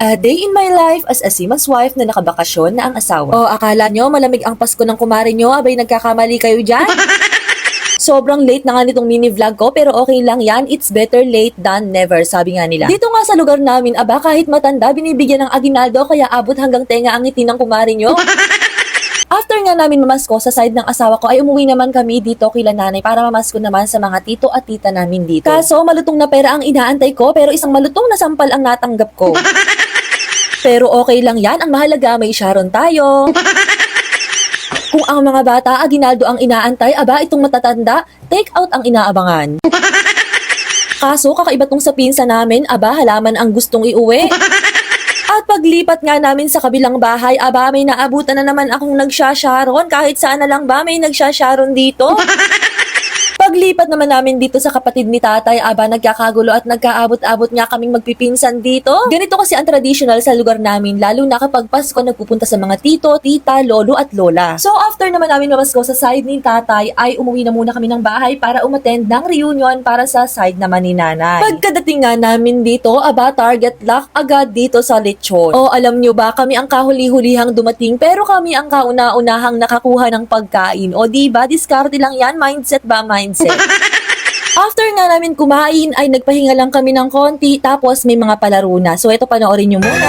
A day in my life as a seaman's wife na nakabakasyon na ang asawa. O akala nyo malamig ang Pasko ng kumare nyo, abay nagkakamali kayo dyan? Sobrang late na nga nitong mini vlog ko pero okay lang yan, it's better late than never, sabi nga nila. Dito nga sa lugar namin, aba kahit matanda, binibigyan ng aginaldo kaya abot hanggang tenga ang ngiti ng kumare nyo. After nga namin mamasko sa side ng asawa ko ay umuwi naman kami dito kila nanay para mamasko naman sa mga tito at tita namin dito. Kaso malutong na pera ang inaantay ko pero isang malutong na sampal ang natanggap ko. Pero okay lang yan, ang mahalaga may Sharon tayo. Kung ang mga bata, aginaldo ang inaantay, aba itong matatanda, take out ang inaabangan. Kaso kakaiba tong sa pinsa namin, aba halaman ang gustong iuwi. At paglipat nga namin sa kabilang bahay, aba may naabutan na naman akong nagsasharon, kahit saan na lang ba may nagsasharon dito. Paglipat naman namin dito sa kapatid ni tatay, aba nagkakagulo at nagkaabot-abot nga kaming magpipinsan dito. Ganito kasi ang traditional sa lugar namin, lalo na kapag Pasko nagpupunta sa mga tito, tita, lolo at lola. So after naman namin mamasko sa side ni tatay, ay umuwi na muna kami ng bahay para umattend ng reunion para sa side naman ni nanay. Pagkadating nga namin dito, aba target lock agad dito sa lechon. O alam nyo ba, kami ang kahuli-hulihang dumating pero kami ang kauna-unahang nakakuha ng pagkain. O diba, diskarte lang yan, mindset ba mindset? After nga namin kumain ay nagpahinga lang kami ng konti tapos may mga palaro na. So ito panoorin nyo muna.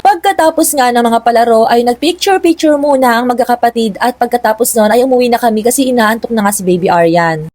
Pagkatapos nga ng mga palaro ay nagpicture-picture muna ang magkakapatid at pagkatapos nun ay umuwi na kami kasi inaantok na nga si Baby Aryan.